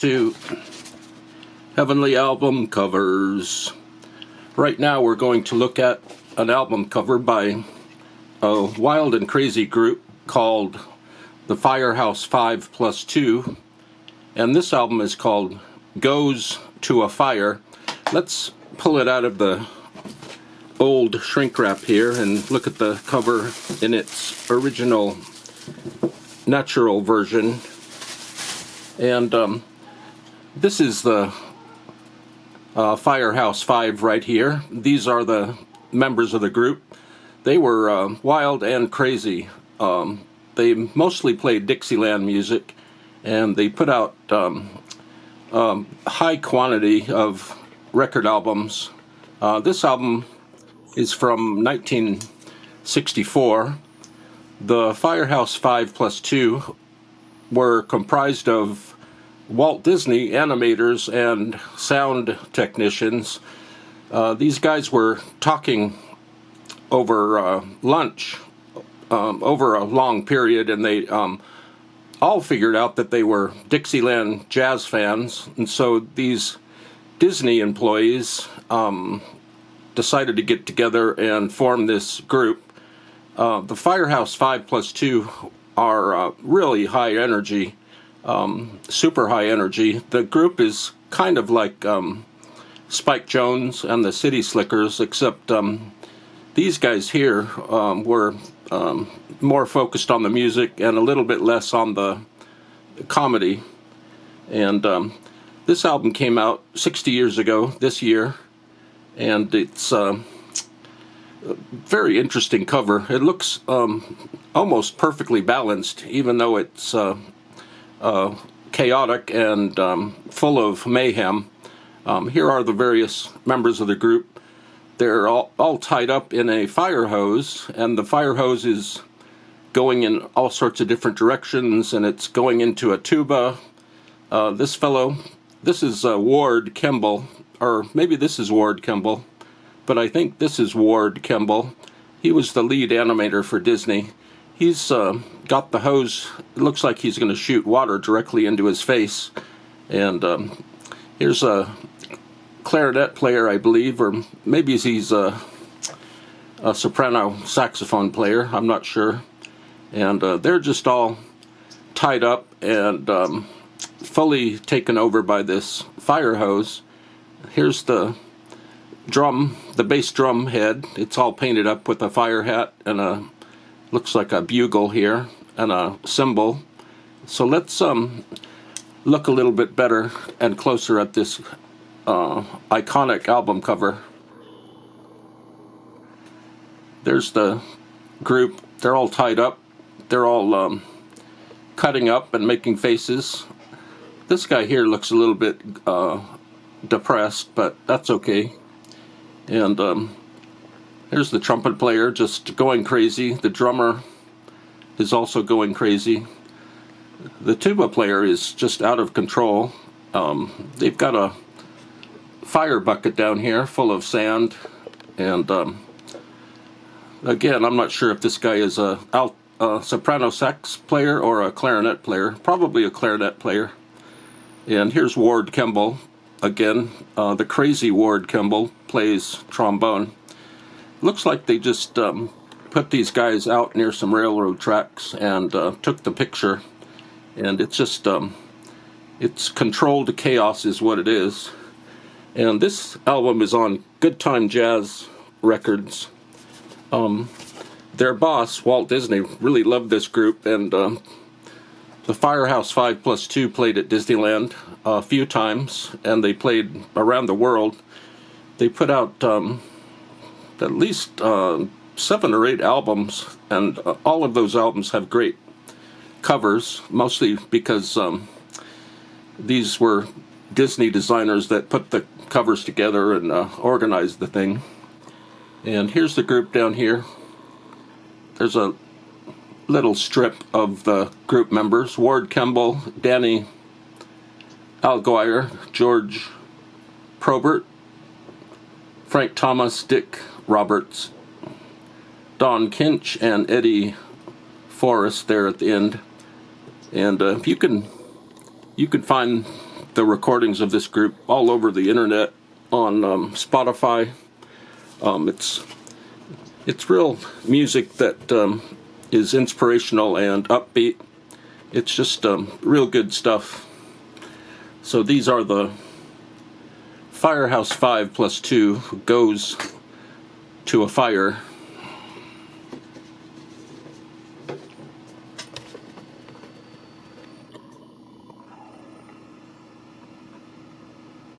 To Heavenly Album Covers. Right now we're going to look at an album cover by a wild and crazy group called the Firehouse 5+2, and this album is called Goes to a Fire. Let's pull it out of the old shrink wrap here and look at the cover in its original natural version. And this is the Firehouse 5 right here. These are the members of the group. They were wild and crazy. They mostly played Dixieland music, and they put out high quantity of record albums. This album is from 1964. The Firehouse 5+2 were comprised of Walt Disney animators and sound technicians. These guys were talking over lunch over a long period, and they all figured out that they were Dixieland jazz fans, and so these Disney employees decided to get together and form this group. The Firehouse 5+2 are really high energy. Super high energy. The group is kind of like Spike Jones and the City Slickers, except these guys here were more focused on the music and a little bit less on the comedy. And this album came out 60 years ago this year, and it's a very interesting cover. It looks almost perfectly balanced, even though it's chaotic and full of mayhem. Here are the various members of the group. They're all tied up in a fire hose, and the fire hose is going in all sorts of different directions, and it's going into a tuba. This is Ward Kimball, or maybe this is Ward Kimball, but I think this is Ward Kimball. He was the lead animator for Disney. He's got the hose. It looks like he's going to shoot water directly into his face. And here's a clarinet player, I believe, or maybe he's a soprano saxophone player. I'm not sure. And they're just all tied up and fully taken over by this fire hose. Here's the drum, the bass drum head. It's all painted up with a fire hat and looks like a bugle here and a cymbal. So let's look a little bit better and closer at this iconic album cover. There's the group. They're all tied up. They're all cutting up and making faces. This guy here looks a little bit depressed, but that's okay. And there's the trumpet player just going crazy. The drummer is also going crazy. The tuba player is just out of control. They've got a fire bucket down here full of sand. And again, I'm not sure if this guy is a soprano sax player or a clarinet player. Probably a clarinet player. And here's Ward Kimball. Again, the crazy Ward Kimball plays trombone. Looks like they just put these guys out near some railroad tracks and took the picture. And it's just, it's controlled chaos is what it is. And this album is on Good Time Jazz Records. Their boss, Walt Disney, really loved this group, and the Firehouse 5+2 played at Disneyland a few times, and they played around the world. They put out at least 7 or 8 albums, and all of those albums have great covers, mostly because these were Disney designers that put the covers together and organized the thing. And here's the group down here. There's a little strip of the group members: Ward Kimball, Danny Alguire, George Probert, Frank Thomas, Dick Roberts, Don Kinch, and Eddie Forrest there at the end. And you can find the recordings of this group all over the internet on Spotify. It's real music that is inspirational and upbeat. It's just real good stuff. So these are the Firehouse 5 plus 2 goes to a fire